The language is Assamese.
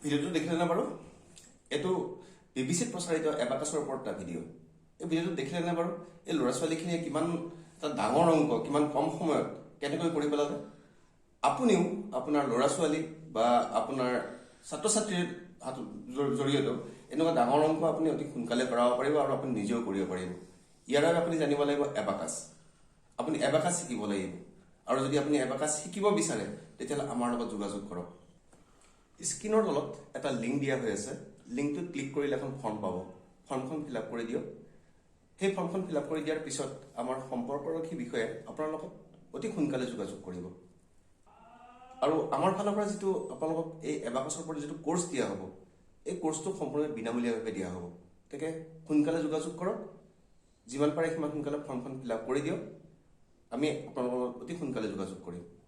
ভিডিঅ'টো দেখিলে না বাৰু এইটো বিবিচিত প্ৰচাৰিত এবাকাছৰ ওপৰত এটা ভিডিঅ' এই ভিডিঅ'টো দেখিলে না বাৰু এই ল'ৰা ছোৱালীখিনিয়ে কিমান এটা ডাঙৰ অংক কিমান কম সময়ত কেনেকৈ কৰি পেলালে আপুনিও আপোনাৰ ল'ৰা ছোৱালী বা আপোনাৰ ছাত্ৰ ছাত্ৰীৰ জৰিয়তেও এনেকুৱা ডাঙৰ অংক আপুনি অতি সোনকালে কৰাব পাৰিব আৰু আপুনি নিজেও কৰিব পাৰিব ইয়াৰ বাবে আপুনি জানিব লাগিব এবাকাছ আপুনি এবাকাছ শিকিব লাগিব আৰু যদি আপুনি এবাকাছ শিকিব বিচাৰে তেতিয়াহ'লে আমাৰ লগত যোগাযোগ কৰক স্ক্ৰীনৰ তলত এটা লিংক দিয়া হৈ আছে লিংকটোত ক্লিক কৰিলে এখন ফৰ্ম পাব ফৰ্মখন ফিল আপ কৰি দিয়ক সেই ফৰ্মখন ফিল আপ কৰি দিয়াৰ পিছত আমাৰ সম্পৰ্কৰক্ষী বিষয়ে আপোনাৰ লগত অতি সোনকালে যোগাযোগ কৰিব আৰু আমাৰ ফালৰ পৰা যিটো আপোনালোকক এই এবাকাছৰ ওপৰত যিটো কোৰ্চ দিয়া হ'ব এই কোৰ্চটো সম্পূৰ্ণ বিনামূলীয়াভাৱে দিয়া হ'ব গতিকে সোনকালে যোগাযোগ কৰক যিমান পাৰে সিমান সোনকালে ফৰ্মখন ফিল আপ কৰি দিয়ক আমি আপোনালোকৰ অতি সোনকালে যোগাযোগ কৰিম